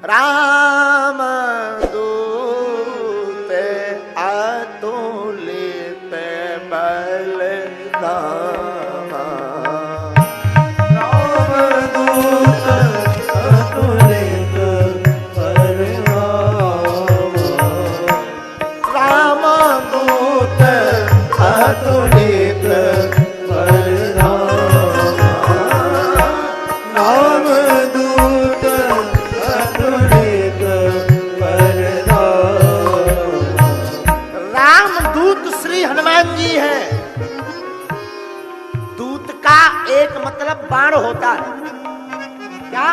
राम दूत अतुलित बल धामा। राम दूत अतुलित बल धामा। राम दूत अतुलित बल धामा। राम दूत अतुलित बल धामा। रामदूत श्री हनुमान जी हैं। दूत का एक मतलब बाण होता है। क्या?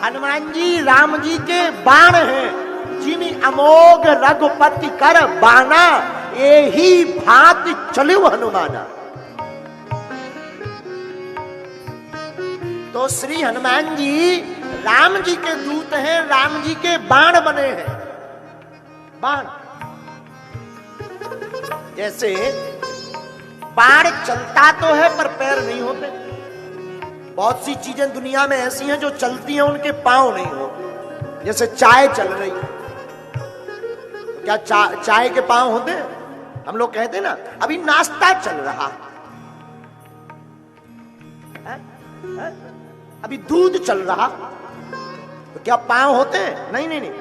हनुमान जी राम जी के बाण हैं। जिमि अमोघ रघुपति कर बाना, एही भांति चलिव हनुमाना। तो श्री हनुमान जी राम जी के दूत हैं, राम जी के बाण बने हैं। बाण जैसे बाण चलता तो है पर पैर नहीं होते। बहुत सी चीजें दुनिया में ऐसी हैं जो चलती हैं, उनके पांव नहीं होते। जैसे चाय चल रही, तो क्या चाय के पांव होते हैं? हम लोग कहते हैं ना अभी नाश्ता चल रहा है? अभी दूध चल रहा, तो क्या पांव होते हैं? नहीं नहीं नहीं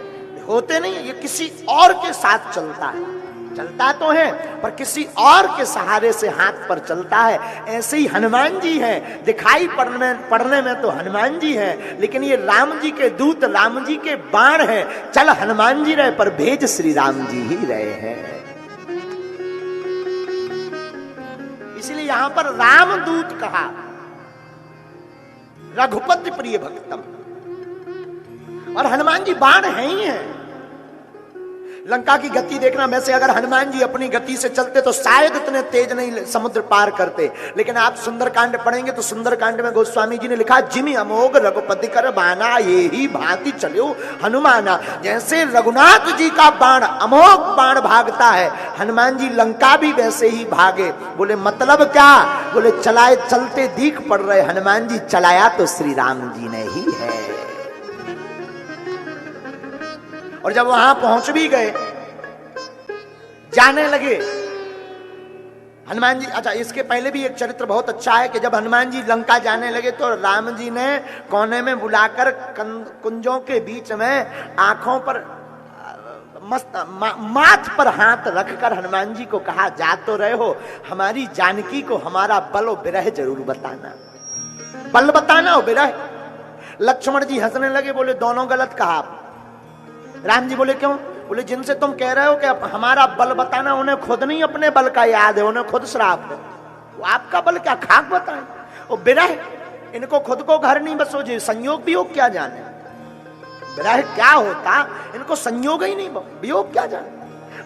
होते नहीं। ये किसी और के साथ चलता है। चलता तो है पर किसी और के सहारे से हाथ पर चलता है। ऐसे ही हनुमान जी हैं। दिखाई पड़ने में तो हनुमान जी हैं, लेकिन ये राम जी के दूत, राम जी के बाण हैं। चल हनुमान जी रहे पर भेज श्री राम जी ही रहे हैं। इसलिए यहां पर रामदूत कहा, रघुपति प्रिय भक्तम। और हनुमान जी बाण हैं ही हैं। लंका की गति देखना। वैसे अगर हनुमान जी अपनी गति से चलते तो शायद इतने तेज नहीं समुद्र पार करते, लेकिन आप सुंदरकांड पढ़ेंगे तो सुंदरकांड में गोस्वामी जी ने लिखा, जिमि अमोघ रघुपति कर बाना, ये ही भांति चलियो हनुमाना। जैसे रघुनाथ जी का बाण अमोघ बाण भागता है, हनुमान जी लंका भी वैसे ही भागे। बोले मतलब क्या? बोले चलाए चलते दीख पड़ रहे हनुमान जी, चलाया तो श्री राम जी ने ही है। और जब वहां पहुंच भी गए, जाने लगे हनुमान जी। अच्छा, इसके पहले भी एक चरित्र बहुत अच्छा है कि जब हनुमान जी लंका जाने लगे तो राम जी ने कोने में बुलाकर कुंजों के बीच में आंखों पर माथ पर हाथ रखकर हनुमान जी को कहा, जा तो रहे हो, हमारी जानकी को हमारा बल और विरह जरूर बताना। बल बताना और विरह। लक्ष्मण जी हंसने लगे, बोले दोनों गलत कहा। राम जी बोले क्यों? बोले जिनसे तुम कह रहे हो कि हमारा बल बताना, उन्हें खुद नहीं अपने बल का याद है, उन्हें खुद श्राप है। वो आपका बल क्या खाक बताए? वो विरह, इनको खुद को घर नहीं बसो जी, संयोग वियोग क्या जाने। विरह क्या होता इनको संयोग ही नहीं, वियोग क्या जाने।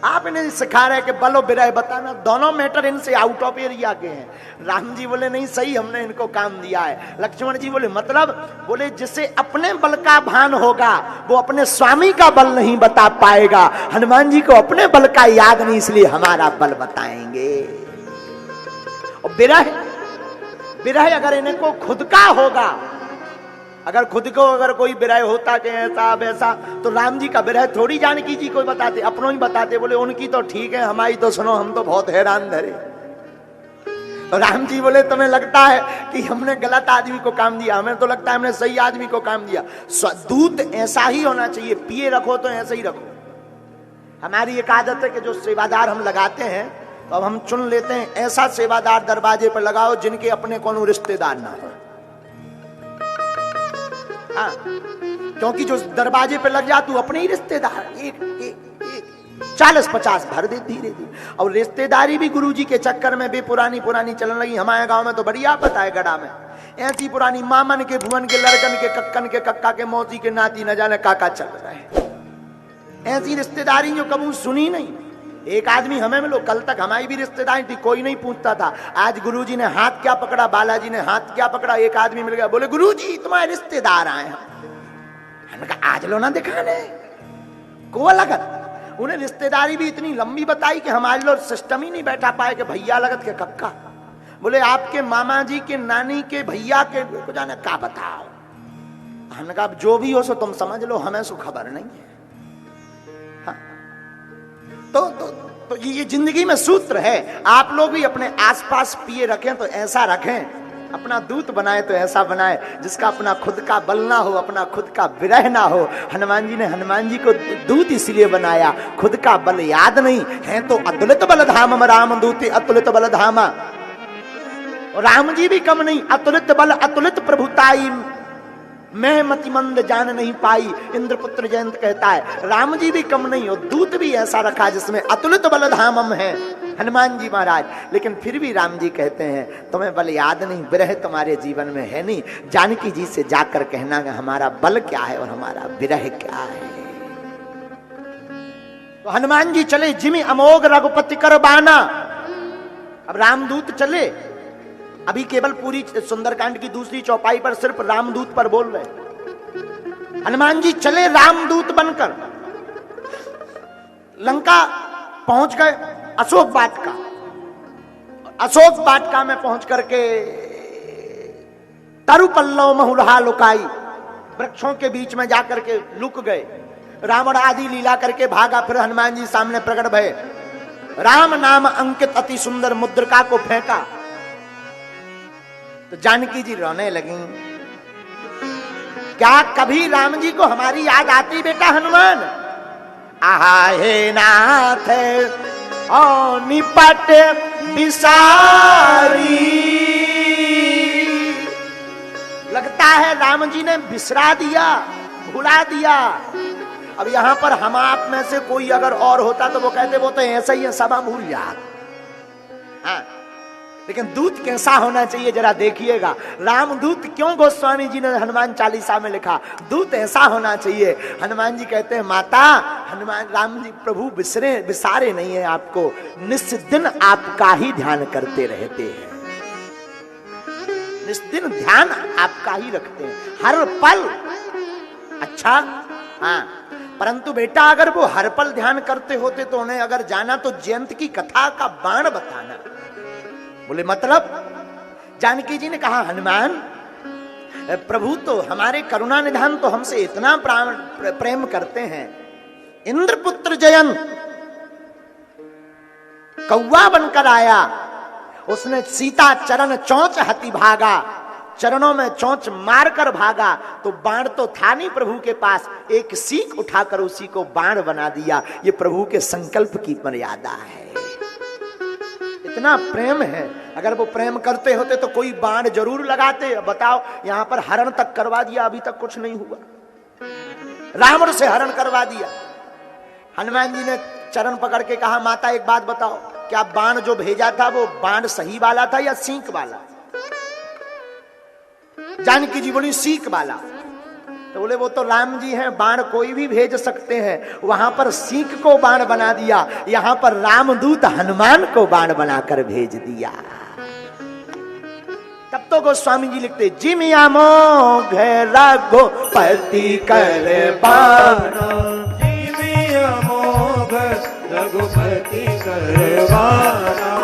आप इन्हें सिखा रहे कि बल और विरह बताना, दोनों मैटर इनसे आउट ऑफ एरिया के हैं। राम जी बोले नहीं सही, हमने इनको काम दिया है। लक्ष्मण जी बोले मतलब? बोले जिसे अपने बल का भान होगा वो अपने स्वामी का बल नहीं बता पाएगा। हनुमान जी को अपने बल का याद नहीं, इसलिए हमारा बल बताएंगे। और विरह, विरह अगर इनको खुद का होगा, अगर खुद को अगर कोई विरह होता कि ऐसा वैसा, तो राम जी का विरह थोड़ी जानकी जी को बताते, अपनों ही बताते। बोले उनकी तो ठीक है, हमारी तो सुनो, हम तो बहुत हैरान धरे। तो राम जी बोले तुम्हें लगता है कि हमने गलत आदमी को काम दिया, हमें तो लगता है हमने सही आदमी को काम दिया। दूत ऐसा ही होना चाहिए, पिए रखो तो ऐसे ही रखो। हमारी एक आदत है कि जो सेवादार हम लगाते हैं तो अब हम चुन लेते हैं ऐसा सेवादार दरवाजे पर लगाओ जिनके अपने कोनो रिश्तेदार ना हो। हाँ, क्योंकि जो दरवाजे पे लग जा तू अपने ही रिश्तेदार एक 40-50 भर दे धीरे धीरे। और रिश्तेदारी भी गुरुजी के चक्कर में भी पुरानी चलने लगी। हमारे गांव में तो बढ़िया पता है, गड़ा में ऐसी पुरानी मामन के, भुवन के, लड़कन के, कक्कन के, कक्का के, मौसी के, नाती न जाने काका चल रहे हैं। ऐसी रिश्तेदारी जो कभी सुनी नहीं। एक आदमी हमें मिलो, कल तक हमारी भी रिश्तेदारी थी, कोई नहीं पूछता था। आज गुरुजी ने हाथ क्या पकड़ा, बालाजी ने हाथ क्या पकड़ा, एक आदमी मिल गया, बोले गुरुजी तुम्हारे रिश्तेदार आए हैं। हमने कहा आज लो ना दिखाने को लगत। उन्हें रिश्तेदारी भी इतनी लंबी बताई कि हमारे लोग सिस्टम ही नहीं बैठा पाए कि भैया लगत के कक्का। बोले आपके मामा जी के, नानी के, भैया के को जाने का बताओ। हमने कहा जो भी हो सो तुम समझ लो, हमें सो खबर नहीं है। हाँ। तो ये जिंदगी में सूत्र है। आप लोग भी अपने आसपास पिए रखें तो ऐसा रखें, अपना दूत बनाए तो ऐसा बनाए जिसका अपना खुद का बल ना हो, अपना खुद का विरह ना हो। हनुमान जी ने हनुमान जी को दूत इसलिए बनाया, खुद का बल याद नहीं है तो अतुलित बल धाम राम दूत अतुलित बल धामा। राम जी भी कम नहीं, अतुलित बल अतुलित प्रभुताई मैं मतिमंद जान नहीं पाई, इंद्रपुत्र जयंत कहता है। राम जी भी कम नहीं, और दूत भी ऐसा रखा जिसमें अतुलित बल धामम है हनुमान जी महाराज। लेकिन फिर भी राम जी कहते हैं तुम्हें बल याद नहीं, विरह तुम्हारे जीवन में है नहीं। जानकी जी से जाकर कहना हमारा बल क्या है और हमारा विरह क्या है। तो हनुमान जी चले जिमि अमोघ रघुपति कर बाना। अब रामदूत चले, अभी केवल पूरी सुंदरकांड की दूसरी चौपाई पर सिर्फ रामदूत पर बोल रहे। हनुमान जी चले रामदूत बनकर, लंका पहुंच गए अशोक वाटिका। अशोक वाटिका में पहुंच करके तरु पल्लव महुरहा लुकाई, वृक्षों के बीच में जाकर के लुक गए। रावण आदि लीला करके भागा, फिर हनुमान जी सामने प्रकट भये। राम नाम अंकित अति सुंदर मुद्रिका को फेंका तो जानकी जी रोने लगी। क्या कभी राम जी को हमारी याद आती बेटा हनुमान? आहा हे नाथ ओ निपट बिसारी। लगता है राम जी ने बिसरा दिया, भुला दिया। अब यहां पर हम आप में से कोई अगर और होता तो वो कहते वो तो ऐसा ही है, सब भूल जा। हाँ, लेकिन दूत कैसा होना चाहिए जरा देखिएगा। रामदूत क्यों गोस्वामी जी ने हनुमान चालीसा में लिखा, दूत ऐसा होना चाहिए। हनुमान जी कहते हैं माता, हनुमान राम जी प्रभु बिसारे नहीं है आपको, निस्दिन आपका ही ध्यान करते रहते हैं, निस्दिन ध्यान आपका ही रखते हैं हर पल। अच्छा हाँ, परंतु बेटा अगर वो हर पल ध्यान करते होते तो उन्हें अगर जाना तो जयंत की कथा का बाण बताना। बोले मतलब? जानकी जी ने कहा हनुमान प्रभु तो हमारे करुणा निधान तो हमसे इतना प्रेम करते हैं। इंद्रपुत्र जयंत कौवा बनकर आया, उसने सीता चरण चोंच हति भागा, चरणों में चोंच मारकर भागा तो बाण तो था नहीं प्रभु के पास, एक सीख उठाकर उसी को बाण बना दिया। ये प्रभु के संकल्प की मर्यादा है, इतना प्रेम है। अगर वो प्रेम करते होते तो कोई बाण जरूर लगाते। बताओ, यहां पर हरण तक करवा दिया, अभी तक कुछ नहीं हुआ। रावण से हरण करवा दिया। हनुमान जी ने चरण पकड़ के कहा माता एक बात बताओ, क्या बाण जो भेजा था वो बाण सही वाला था या सीख वाला? जानकी जी बोली सीख वाला। तो बोले वो तो राम जी हैं, बाण कोई भी भेज सकते हैं। वहां पर सीख को बाण बना दिया, यहां पर रामदूत हनुमान को बाण बनाकर भेज दिया। तब तो गोस्वामी जी लिखते जिमिया मोघ रघुपति कर बाणा, जिमिया मोघ रघुपति कर बाणा।